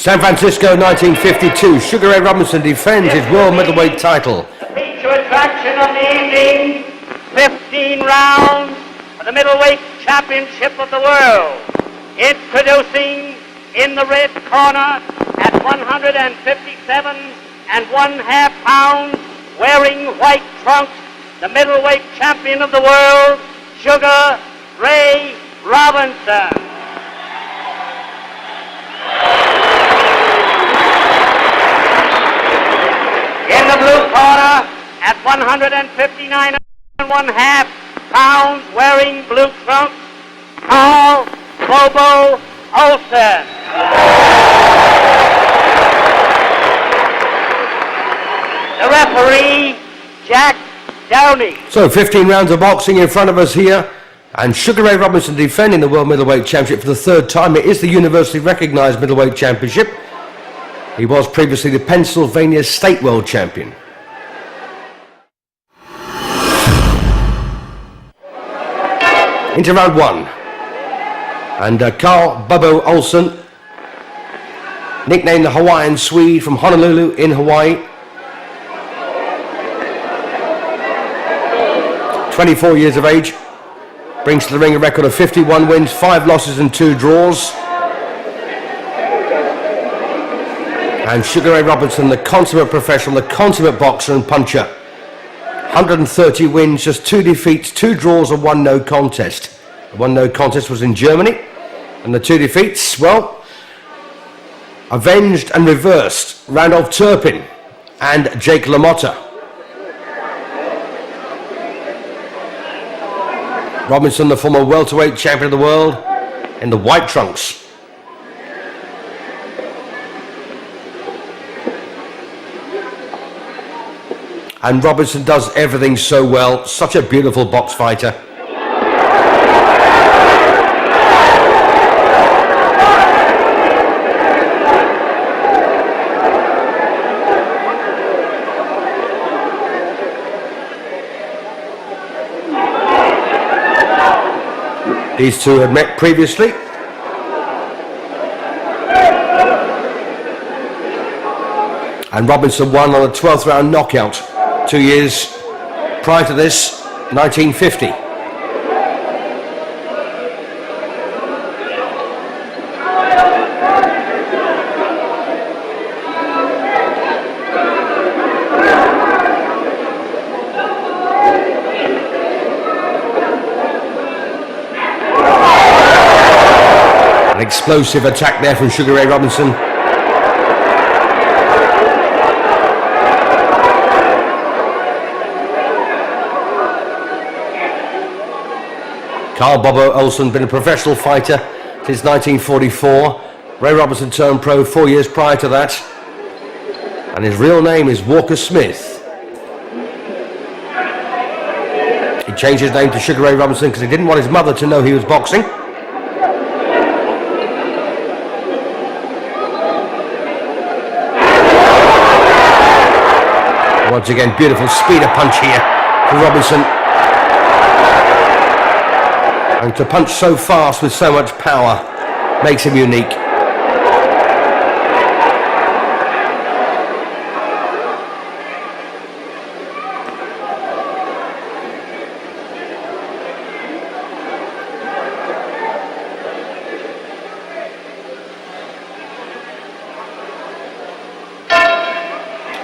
San Francisco 1952, Sugar Ray Robinson defends his world middleweight title. Feature attraction of the evening, 15 rounds of the middleweight championship of the world. Introducing in the red corner at 157 1/2 pounds, wearing white trunks, the middleweight champion of the world, Sugar Ray Robinson. In the blue corner at 159 1/2 pounds, wearing blue trunks, Carl BoBo Olson. The referee, Jack Downey. So 15 rounds of boxing in front of us here, and Sugar Ray Robinson defending the World Middleweight Championship for the third time. It is the universally recognized Middleweight Championship. He was previously the Pennsylvania State World Champion. Into round one. And Carl BoBo Olson, nicknamed the Hawaiian Swede, from Honolulu in Hawaii. 24 years of age, brings to the ring a record of 51 wins, 5 losses and 2 draws. And Sugar Ray Robinson, the consummate professional, the consummate boxer and puncher. 130 wins, just 2 defeats, 2 draws and 1 no contest. The 1 no contest was in Germany, and the 2 defeats, well, avenged and reversed Randolph Turpin and Jake LaMotta. Robinson, the former welterweight champion of the world, in the white trunks. And Robinson does everything so well, such a beautiful box fighter. These two had met previously. And Robinson won on a 12th round knockout 2 years prior to this, 1950. An explosive attack there from Sugar Ray Robinson. Carl BoBo Olson, been a professional fighter since 1944. Ray Robinson turned pro 4 years prior to that. And his real name is Walker Smith. He changed his name to Sugar Ray Robinson because he didn't want his mother to know he was boxing. Once again, beautiful speed of punch here for Robinson. And to punch so fast with so much power makes him unique.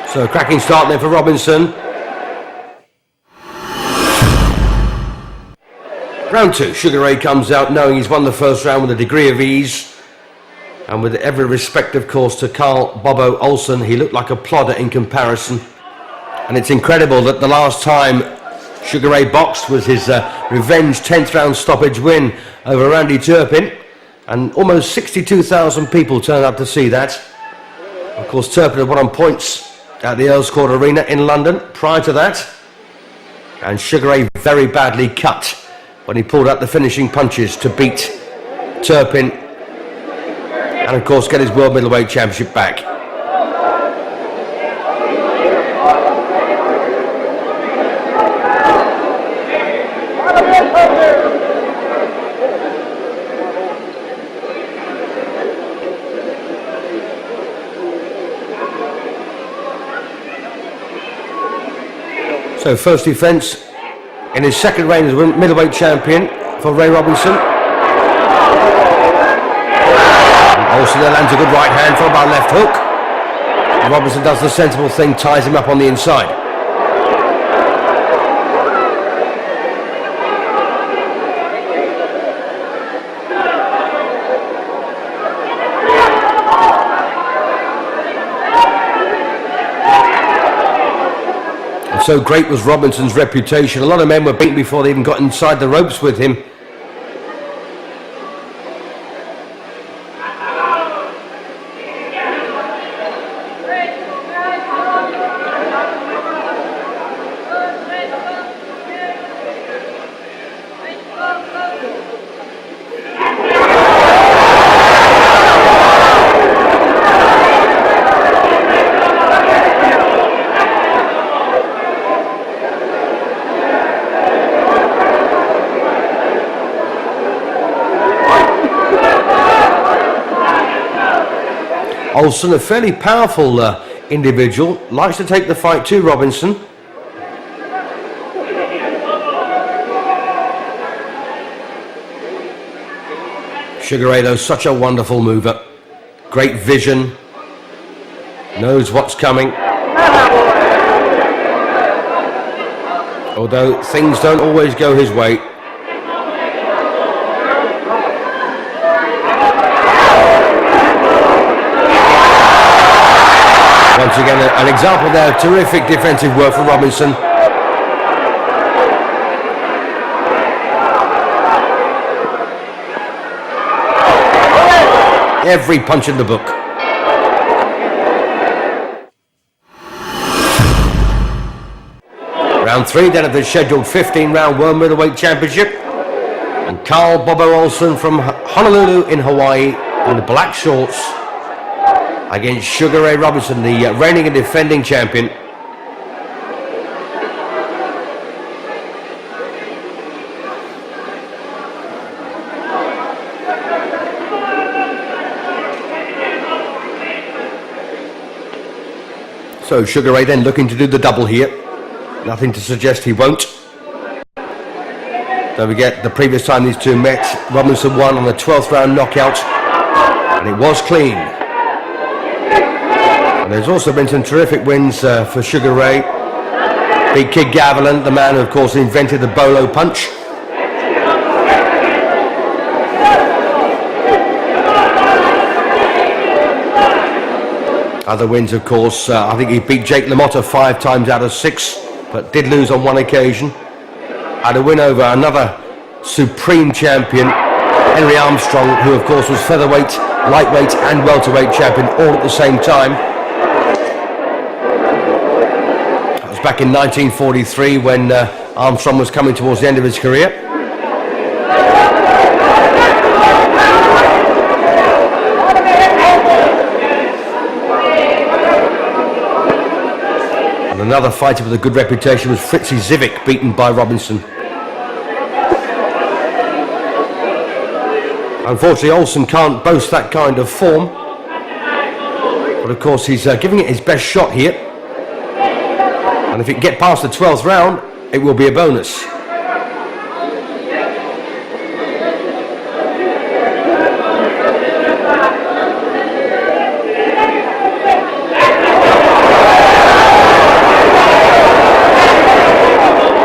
So a cracking start there for Robinson. Round 2, Sugar Ray comes out knowing he's won the first round with a degree of ease. And with every respect, of course, to Carl BoBo Olson, he looked like a plodder in comparison. And it's incredible that the last time Sugar Ray boxed was his revenge 10th round stoppage win over Randy Turpin. And almost 62,000 people turned up to see that. Of course, Turpin had won on points at the Earls Court Arena in London prior to that. And Sugar Ray very badly cut when he pulled out the finishing punches to beat Turpin and of course get his World Middleweight Championship back. So first defence in his second reign as middleweight champion for Ray Robinson. And Olson then lands a good right hand followed by a left hook. And Robinson does the sensible thing, ties him up on the inside. So great was Robinson's reputation. A lot of men were beaten before they even got inside the ropes with him. Olson, a fairly powerful individual, likes to take the fight to Robinson. Sugar Ray, though, such a wonderful mover. Great vision. Knows what's coming. Although things don't always go his way. Once again, an example there of terrific defensive work from Robinson. Every punch in the book. Round 3 then of the scheduled 15-round World Middleweight Championship. And Carl BoBo Olson from Honolulu in Hawaii in the black shorts against Sugar Ray Robinson, the reigning and defending champion. So Sugar Ray then looking to do the double here. Nothing to suggest he won't. Don't forget, the previous time these two met, Robinson won on the 12th round knockout, and it was clean. And there's also been some terrific wins for Sugar Ray. Big Kid Gavilan, the man who of course invented the bolo punch. Other wins, of course, I think he beat Jake LaMotta 5 times out of 6, but did lose on one occasion. Had a win over another supreme champion, Henry Armstrong, who of course was featherweight, lightweight and welterweight champion all at the same time. That was back in 1943 when Armstrong was coming towards the end of his career. And another fighter with a good reputation was Fritzy Zivic, beaten by Robinson. Unfortunately, Olson can't boast that kind of form. But of course, he's giving it his best shot here. And if it can get past the 12th round, it will be a bonus.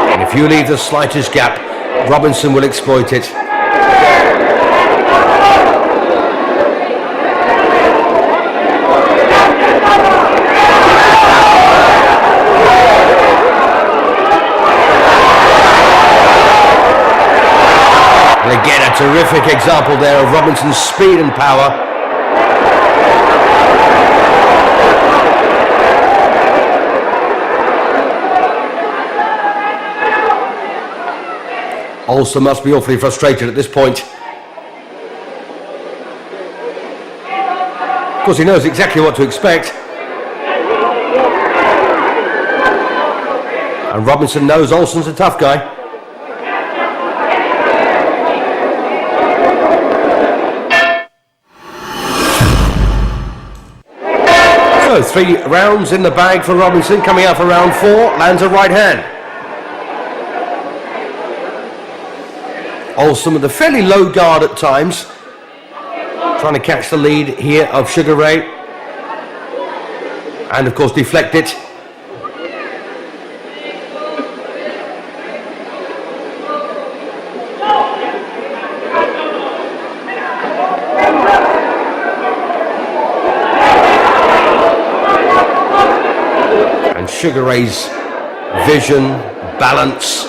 And if you leave the slightest gap, Robinson will exploit it. Again, a terrific example there of Robinson's speed and power. Olson must be awfully frustrated at this point. Of course, he knows exactly what to expect. And Robinson knows Olson's a tough guy. So 3 rounds in the bag for Robinson. Coming out for round 4, lands a right hand. Olson with a fairly low guard at times, trying to catch the lead here of Sugar Ray, and of course deflect it. And Sugar Ray's vision, balance,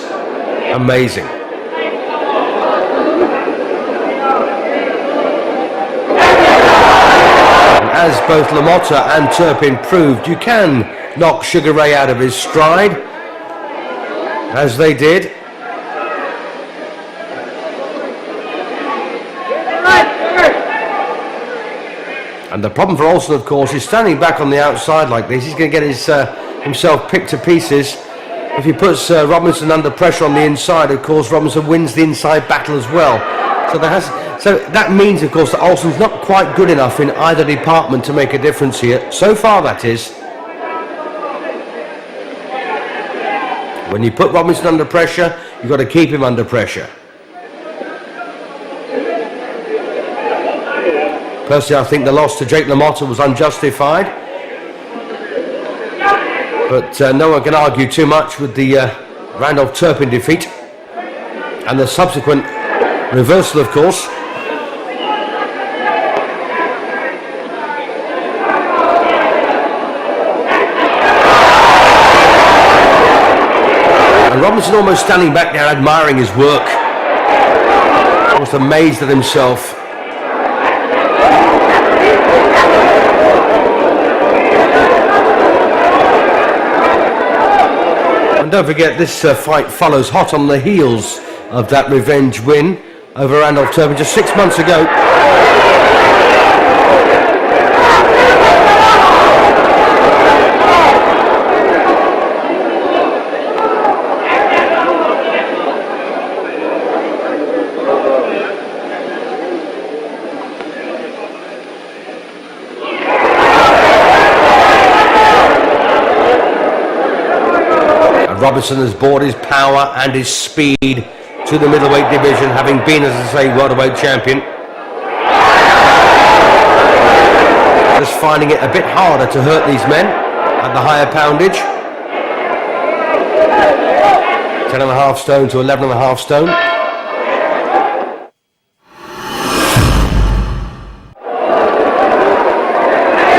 amazing. As both LaMotta and Turpin proved, you can knock Sugar Ray out of his stride, as they did. And the problem for Olson, of course, is standing back on the outside like this. He's going to get his himself picked to pieces. If he puts Robinson under pressure on the inside, of course, Robinson wins the inside battle as well. So that means, of course, that Olsen's not quite good enough in either department to make a difference here. So far, that is. When you put Robinson under pressure, you've got to keep him under pressure. Personally, I think the loss to Jake LaMotta was unjustified. But no one can argue too much with the Randolph Turpin defeat. And the subsequent reversal, of course. And Robinson almost standing back there admiring his work. Almost amazed at himself. And don't forget, this fight follows hot on the heels of that revenge win over Randolph Turpin just 6 months ago. Robinson has brought his power and his speed to the middleweight division, having been, as I say, welterweight champion. Just finding it a bit harder to hurt these men at the higher poundage. 10.5 stone to 11.5 stone.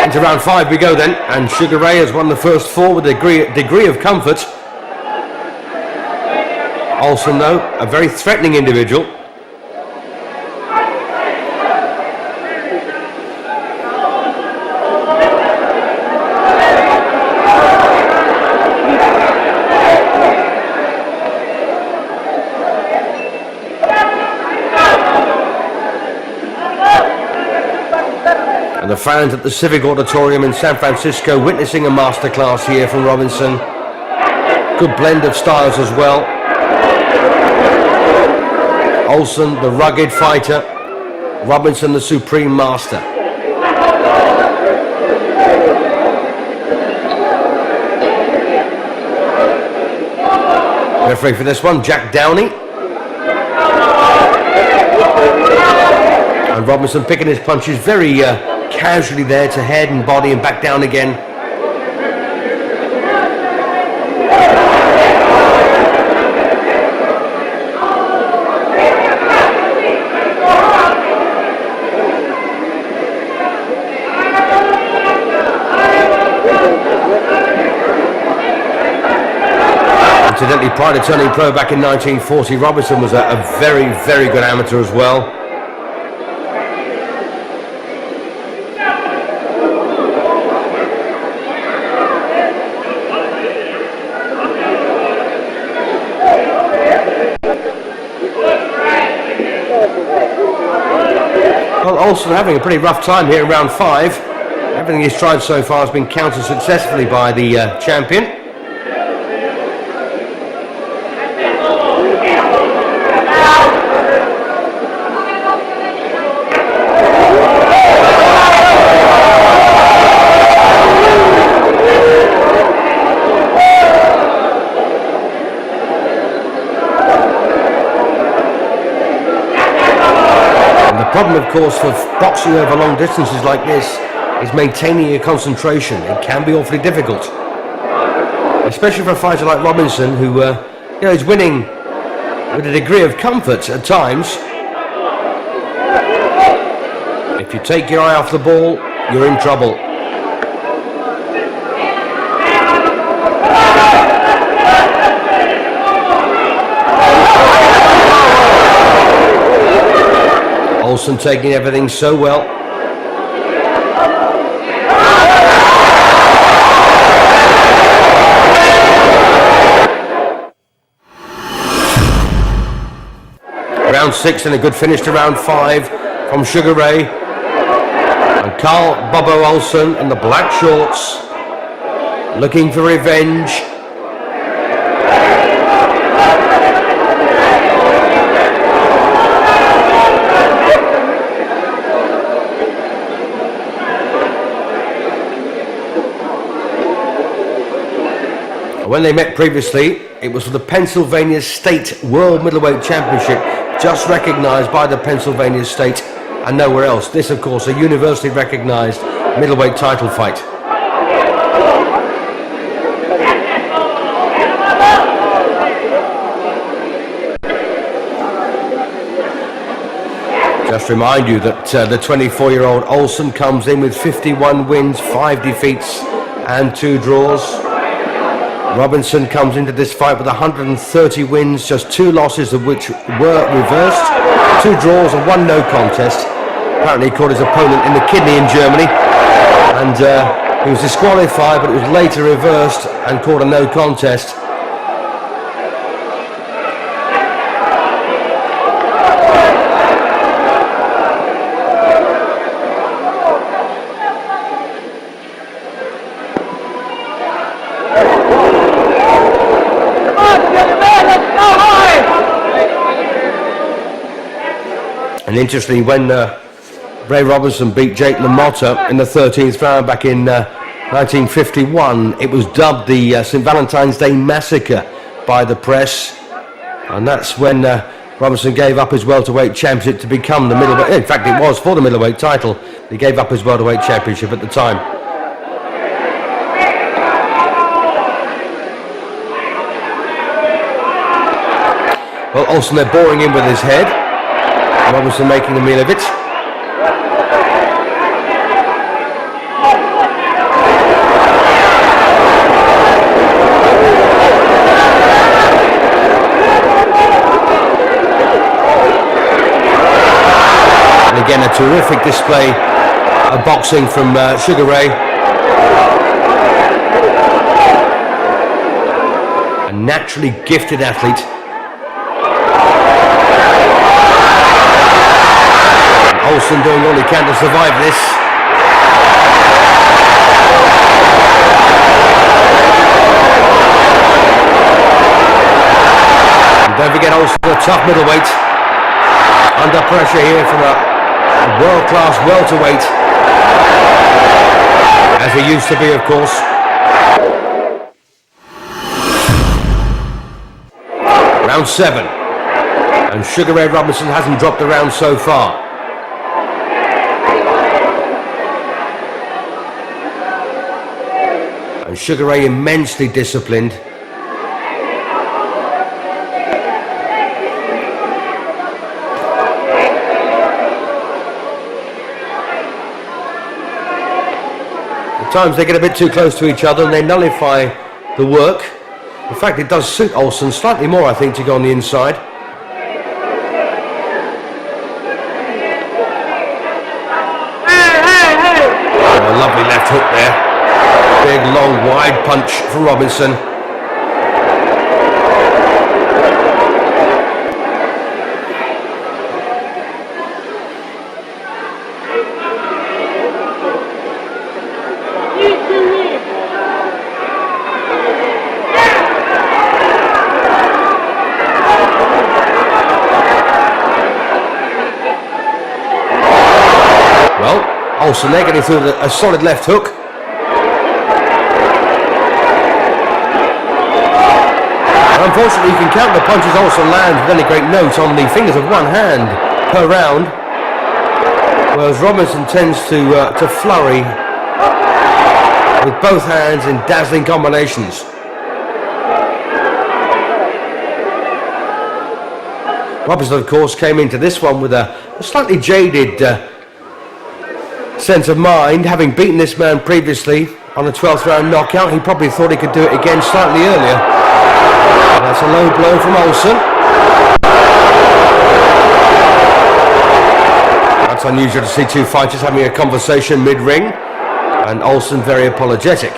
Into round 5 we go then, and Sugar Ray has won the first 4 with a degree of comfort. Olson, though, a very threatening individual. And the fans at the Civic Auditorium in San Francisco witnessing a masterclass here from Robinson. Good blend of styles as well. Olson, the rugged fighter. Robinson, the supreme master. Referee for this one, Jack Downey. And Robinson picking his punches very casually there to head and body and back down again. Incidentally, prior to turning pro back in 1940, Robinson was a very, very good amateur as well. Well, Olson having a pretty rough time here in round 5. Everything he's tried so far has been countered successfully by the champion. problem, of course, for boxing over long distances like this is maintaining your concentration. It can be awfully difficult, especially for a fighter like Robinson, who is winning with a degree of comfort at times. If you take your eye off the ball, you're in trouble. Olson taking everything so well. Round 6 and a good finish to round 5 from Sugar Ray. And Carl BoBo Olson in the black shorts, looking for revenge. When they met previously, it was for the Pennsylvania State World Middleweight Championship, just recognised by the Pennsylvania State and nowhere else. This, of course, a universally recognised middleweight title fight. Just remind you that the 24-year-old Olson comes in with 51 wins, 5 defeats and 2 draws. Robinson comes into this fight with 130 wins, just 2 losses of which were reversed, 2 draws and 1 no contest. Apparently he caught his opponent in the kidney in Germany, and he was disqualified, but it was later reversed and caught a no contest. And interestingly, when Ray Robinson beat Jake LaMotta in the 13th round back in 1951, it was dubbed the St. Valentine's Day Massacre by the press. And that's when Robinson gave up his welterweight championship to become the middleweight. In fact, it was for the middleweight title. He gave up his welterweight championship at the time. Well, Olson, they're boring in with his head. Robinson making a meal of it. And again, a terrific display of boxing from Sugar Ray. A naturally gifted athlete. Olson doing all he can to survive this. And don't forget Olson, a tough middleweight. Under pressure here from a world-class welterweight, as he used to be, of course. Round 7. And Sugar Ray Robinson hasn't dropped a round so far. And Sugar Ray immensely disciplined. At times they get a bit too close to each other and they nullify the work. In fact, it does suit Olson slightly more, I think, to go on the inside. Oh, a lovely left hook there. Big, long, wide punch from Robinson. Well, Olson there getting through a solid left hook. Unfortunately, you can count the punches Olson lands with any great note on the fingers of one hand per round. Whereas Robinson tends to flurry with both hands in dazzling combinations. Robinson, of course, came into this one with a slightly jaded sense of mind, having beaten this man previously on a 12th round knockout. He probably thought he could do it again slightly earlier. That's a low blow from Olson. That's unusual to see two fighters having a conversation mid-ring, and Olson very apologetic.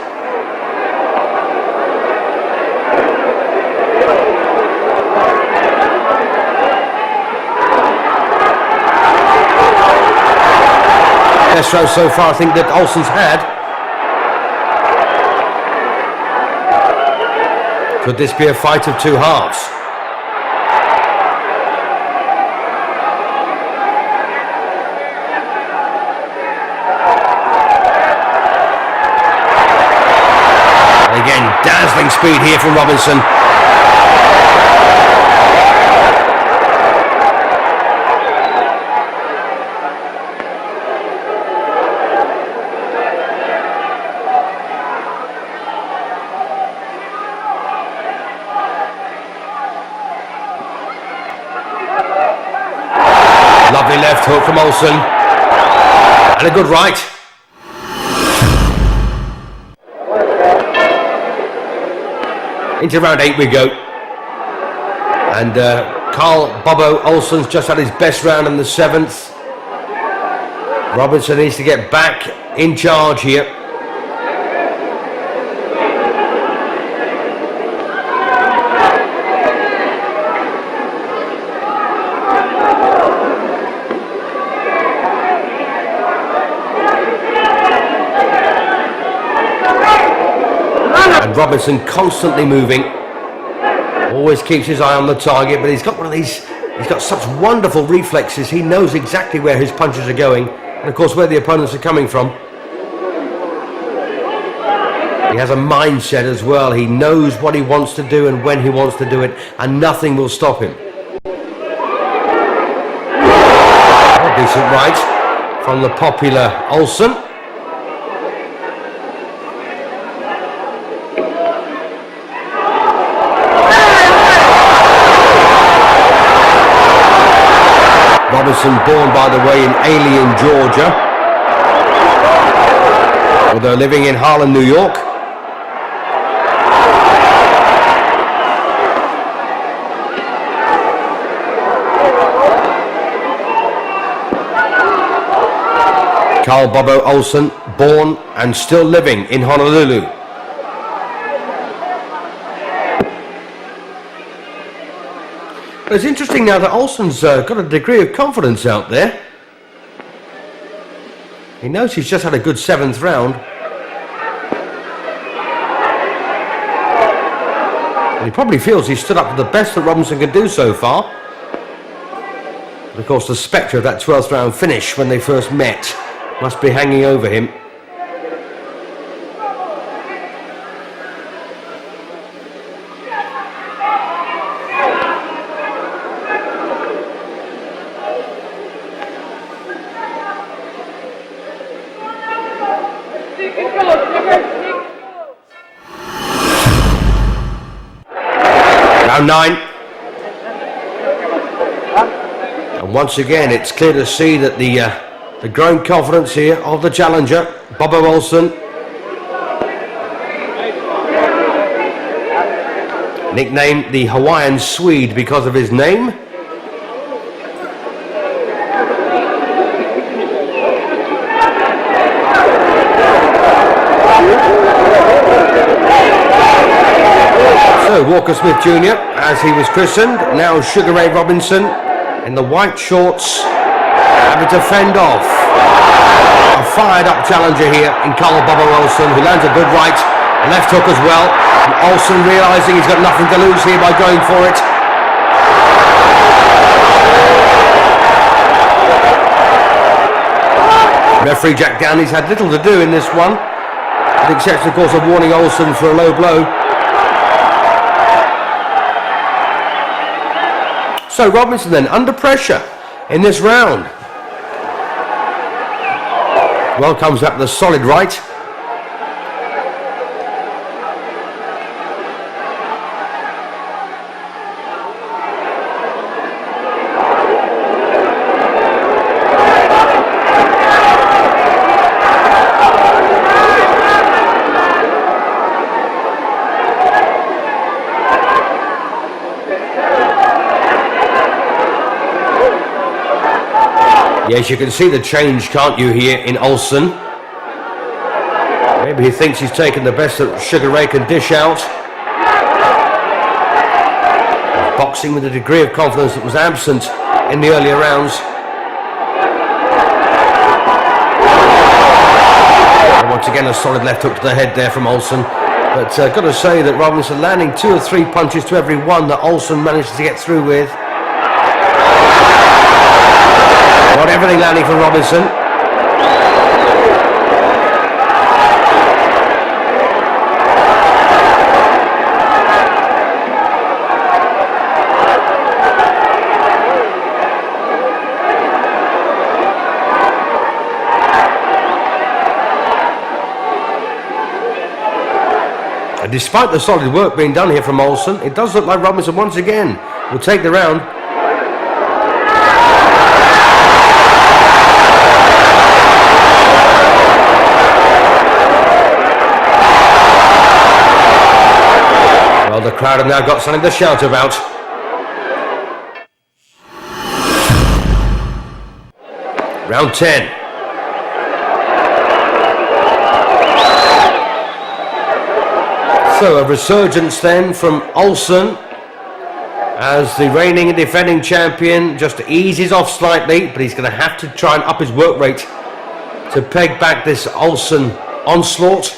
Best round so far, I think, that Olson's had. Could this be a fight of two halves? And again, dazzling speed here from Robinson. Lovely left hook from Olson, and a good right. Into round 8 we go, and BoBo Olson's just had his best round in the 7th. Robinson needs to get back in charge here. Robinson constantly moving, always keeps his eye on the target, but he's got he's got such wonderful reflexes. He knows exactly where his punches are going, and of course where the opponents are coming from. He has a mindset as well. He knows what he wants to do and when he wants to do it, and nothing will stop him. A decent right from the popular Olson. Robinson, born by the way in Alien, Georgia, although living in Harlem, New York. BoBo Olson, born and still living in Honolulu. But it's interesting now that Olson's got a degree of confidence out there. He knows he's just had a good 7th round. And he probably feels he's stood up to the best that Robinson can do so far. But of course the spectre of that 12th round finish when they first met must be hanging over him. Round 9. And once again, it's clear to see that the growing confidence here of the challenger, BoBo Olson. Nicknamed the Hawaiian Swede because of his name. So Walker Smith Jr., as he was christened, now Sugar Ray Robinson in the white shorts, having to fend off a fired up challenger here in BoBo Olson, who lands a good right, left hook as well. And Olson realising he's got nothing to lose here by going for it. Referee Jack Downey's had little to do in this one, with the exception of course of warning Olson for a low blow. So Robinson then under pressure in this round. Well, comes up with a solid right. Yes, you can see the change, can't you, here in Olson? Maybe he thinks he's taken the best that Sugar Ray can dish out. Boxing with a degree of confidence that was absent in the earlier rounds. And once again, a solid left hook to the head there from Olson. But got to say that Robinson landing 2 or 3 punches to every one that Olson managed to get through with. Not everything landing for Robinson. And despite the solid work being done here from Olson, it does look like Robinson once again will take the round. Well, the crowd have now got something to shout about. Round 10. So a resurgence then from Olson as the reigning and defending champion just eases off slightly, but he's going to have to try and up his work rate to peg back this Olson onslaught.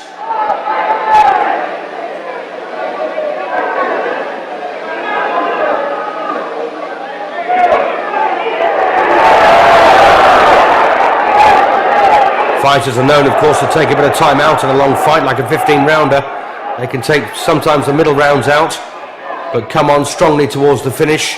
Fighters are known, of course, to take a bit of time out in a long fight, like a 15-rounder. They can take sometimes the middle rounds out, but come on strongly towards the finish.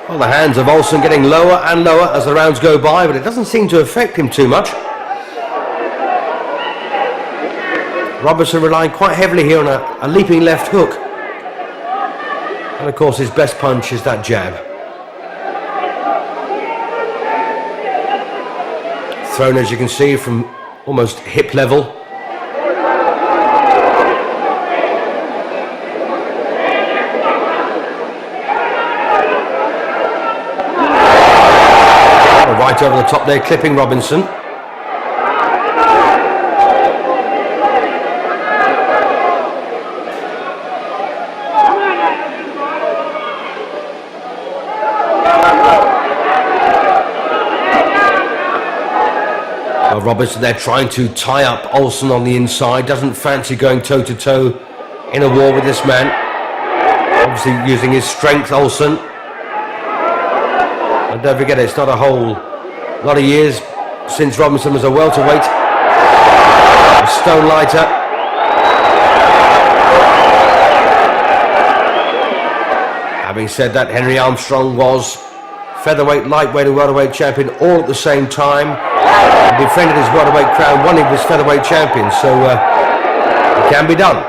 Well, the hands of Olson getting lower and lower as the rounds go by, but it doesn't seem to affect him too much. Robinson relying quite heavily here on a leaping left hook. And of course his best punch is that jab. Thrown, as you can see, from almost hip level. Right over the top there, clipping Robinson. Robinson there trying to tie up Olson on the inside, doesn't fancy going toe-to-toe in a war with this man. Obviously using his strength, Olson. And don't forget, it's not a whole lot of years since Robinson was a welterweight, a stone lighter. Having said that, Henry Armstrong was featherweight, lightweight and welterweight champion all at the same time. He defended his welterweight crown when he was featherweight champion, so it can be done.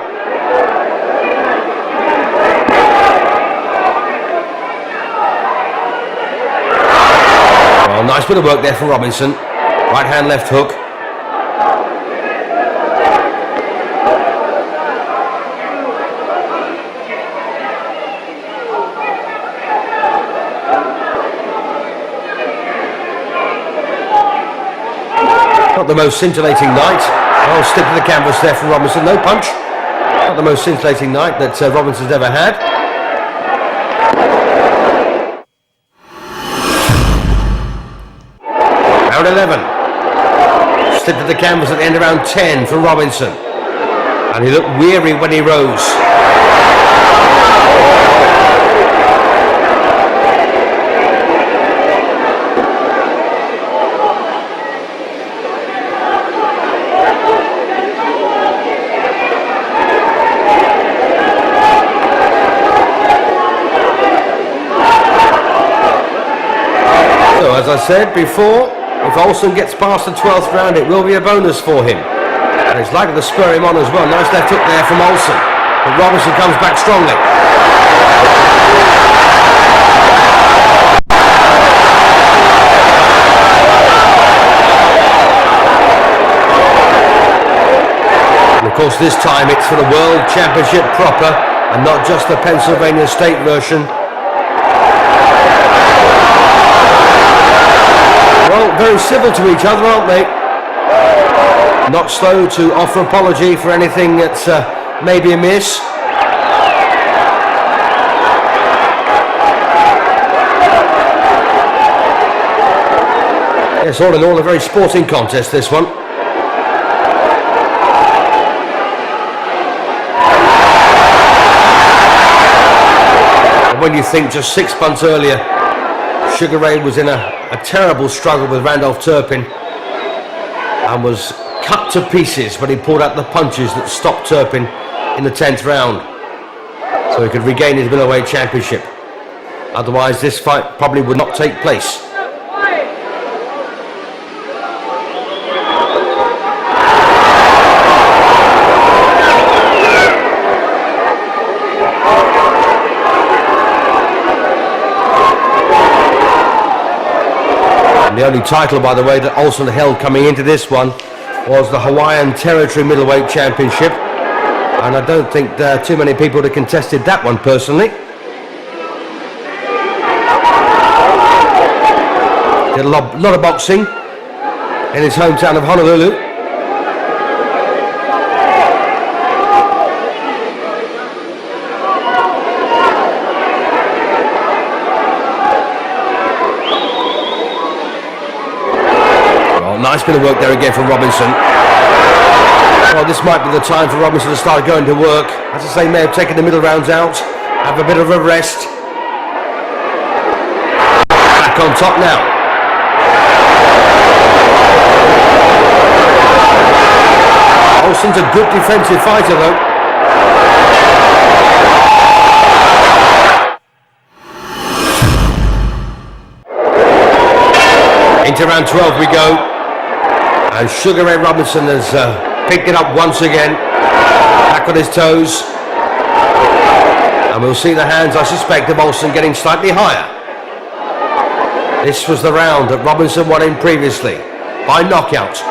Well, nice bit of work there from Robinson. Right hand, left hook. Not the most scintillating night. I'll stick to the canvas there from Robinson. No punch. Not the most scintillating night that Robinson's ever had. Round 11. Stick to the canvas at the end of round 10 for Robinson. And he looked weary when he rose. as I said before, if Olson gets past the 12th round, it will be a bonus for him. And it's likely to spur him on as well. Nice left hook there from Olson. But Robinson comes back strongly. And of course this time it's for the World Championship proper and not just the Pennsylvania State version. Well, very civil to each other, aren't they? Not slow to offer apology for anything that's maybe amiss. Yes, all in all, a very sporting contest, this one. And when you think just 6 months earlier, Sugar Ray was in a terrible struggle with Randolph Turpin and was cut to pieces when he pulled out the punches that stopped Turpin in the 10th round, so he could regain his middleweight championship. Otherwise this fight probably would not take place. And the only title, by the way, that Olson held coming into this one was the Hawaiian Territory Middleweight Championship, and I don't think there are too many people that contested that one personally. Did a lot of boxing in his hometown of Honolulu. Nice bit of work there again from Robinson. Well, this might be the time for Robinson to start going to work. As I say, may have taken the middle rounds out, have a bit of a rest. Back on top now. Olson's a good defensive fighter though. Into round 12 we go. And Sugar Ray Robinson has picked it up once again, back on his toes. And we'll see the hands, I suspect, of Olson getting slightly higher. This was the round that Robinson won in previously, by knockout.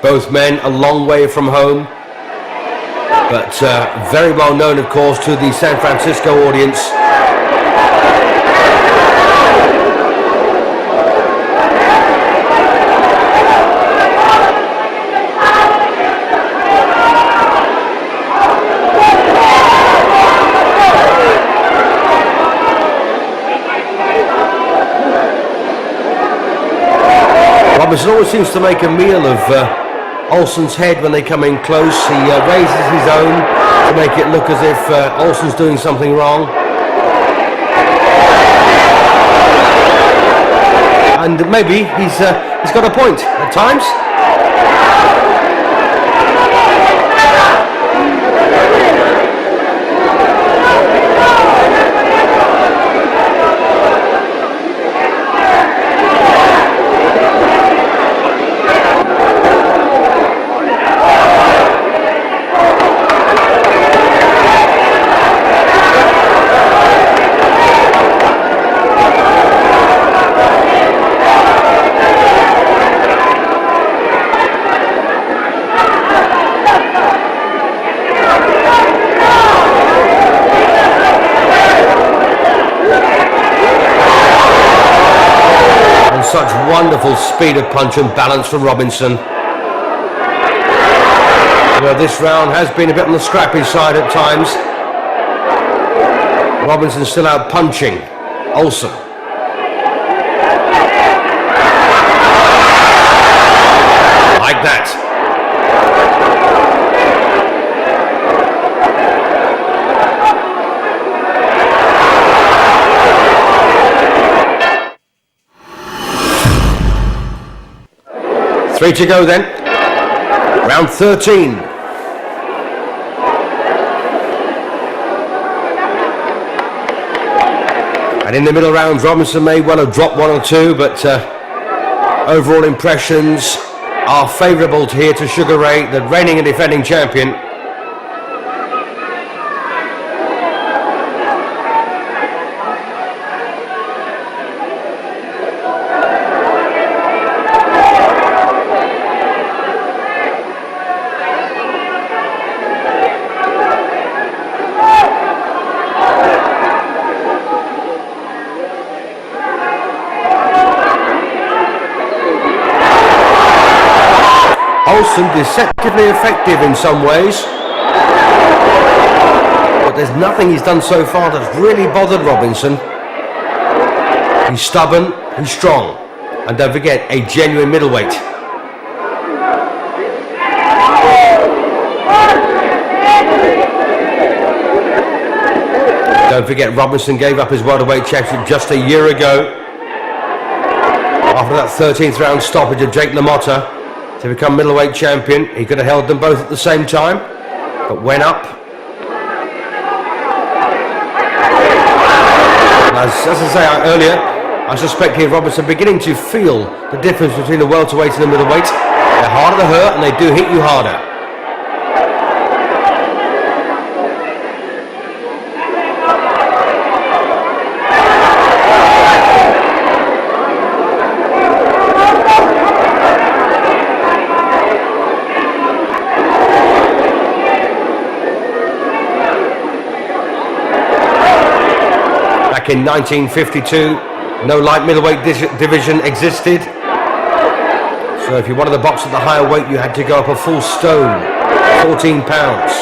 Both men a long way from home, but very well known, of course, to the San Francisco audience. Robinson always seems to make a meal of Olson's head when they come in close. He raises his own to make it look as if Olson's doing something wrong. And maybe he's got a point at times. Such wonderful speed of punch and balance from Robinson. Well, this round has been a bit on the scrappy side at times. Robinson still out punching Olson. Like that. Three to go then. Round 13. And in the middle rounds, Robinson may well have dropped one or two, but overall impressions are favourable here to Sugar Ray, the reigning and defending champion. Olson deceptively effective in some ways, but there's nothing he's done so far that's really bothered Robinson. He's stubborn, he's strong, and don't forget, a genuine middleweight. Don't forget, Robinson gave up his welterweight championship just a year ago after that 13th round stoppage of Jake LaMotta to become middleweight champion. He could have held them both at the same time, but went up. As I say earlier, I suspect here Robinson beginning to feel the difference between the welterweight and the middleweight. They're harder to hurt and they do hit you harder. In 1952, no light middleweight division existed. So if you wanted the box at the higher weight, you had to go up a full stone, 14 pounds.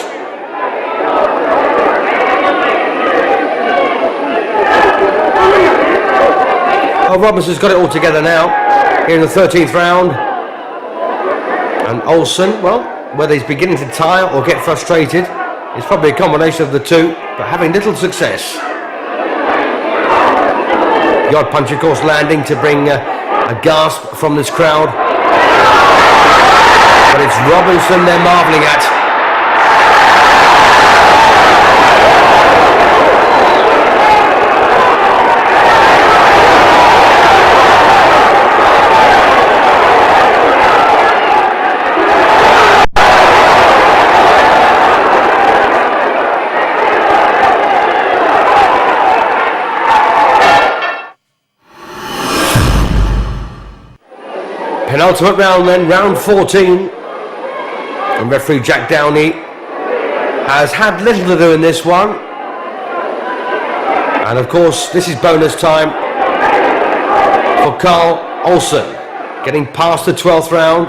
Oh, Robinson's got it all together now, here in the 13th round. And Olson, well, whether he's beginning to tire or get frustrated, it's probably a combination of the two, but having little success. The odd punch, of course, landing to bring a gasp from this crowd. But it's Robinson they're marvelling at. Penultimate round then, round 14. And referee Jack Downey has had little to do in this one. And of course, this is bonus time for Carl Olson, getting past the 12th round.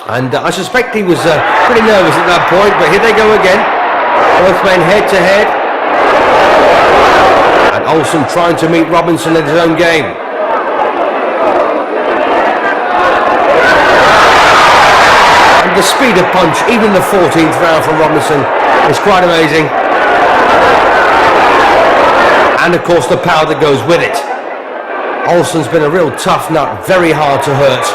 And I suspect he was pretty nervous at that point, but here they go again. Both men head to head. And Olson trying to meet Robinson in his own game. The speed of punch, even the 14th round from Robinson, is quite amazing. And of course the power that goes with it. Olson's been a real tough nut, very hard to hurt.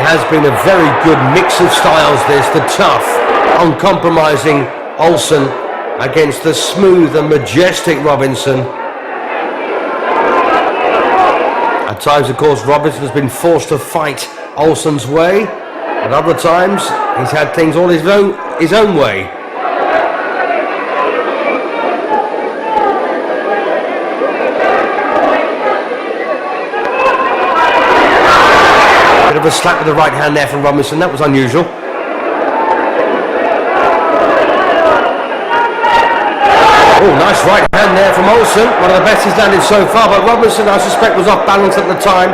Has been a very good mix of styles this, the tough, uncompromising Olson against the smooth and majestic Robinson. At times, of course, Robinson has been forced to fight Olson's way, and other times he's had things all his own way. of a slap with the right hand there from Robinson. That was unusual. Oh, nice right hand there from Olson. One of the best he's landed so far, but Robinson, I suspect, was off balance at the time.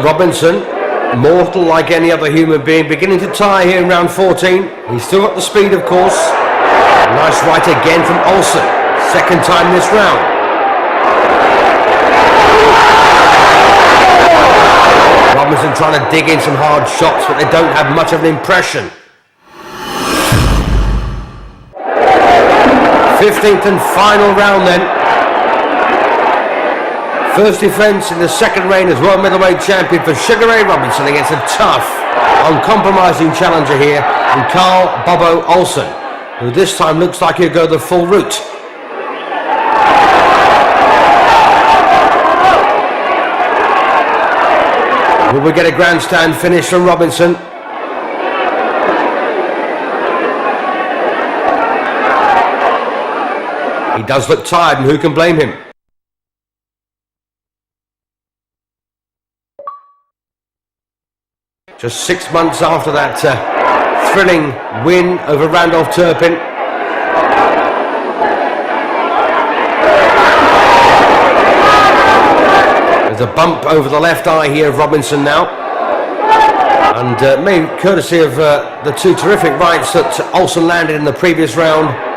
Robinson, mortal like any other human being, beginning to tire here in round 14. He's still got the speed, of course. Nice right again from Olson. Second time this round. Robinson trying to dig in some hard shots, but they don't have much of an impression. 15th and final round then. First defence in the second reign as world middleweight champion for Sugar Ray Robinson against a tough, uncompromising challenger here in Carl BoBo Olson, who this time looks like he'll go the full route. Will we get a grandstand finish from Robinson? He does look tired, and who can blame him? Just 6 months after that thrilling win over Randolph Turpin. There's a bump over the left eye here of Robinson now. And maybe courtesy of the two terrific rights that Olson landed in the previous round.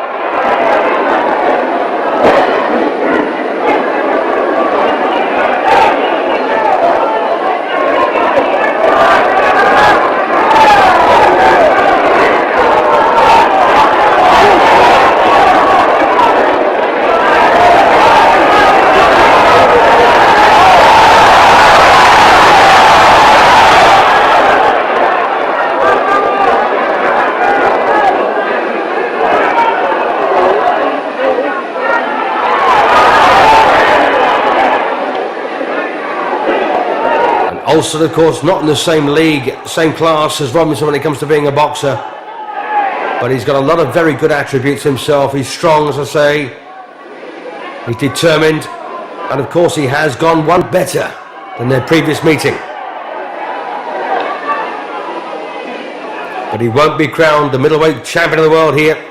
Olson, of course, not in the same league, same class as Robinson when it comes to being a boxer. But he's got a lot of very good attributes himself. He's strong, as I say. He's determined. And, of course, he has gone one better than their previous meeting. But he won't be crowned the middleweight champion of the world here.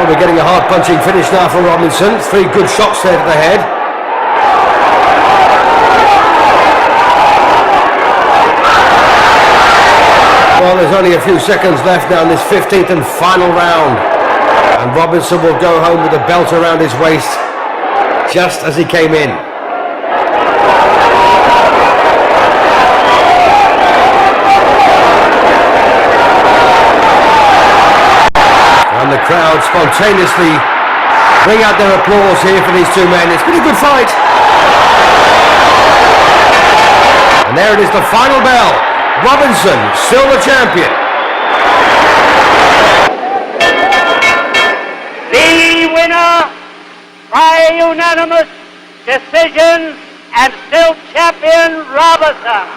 We're getting a hard-punching finish now from Robinson. 3 good shots there to the head. Well, there's only a few seconds left now in this 15th and final round. And Robinson will go home with a belt around his waist, just as he came in. And the crowd spontaneously bring out their applause here for these two men. It's been a good fight. And there it is, the final bell. Robinson, still the champion. The winner by unanimous decision and still champion Robinson.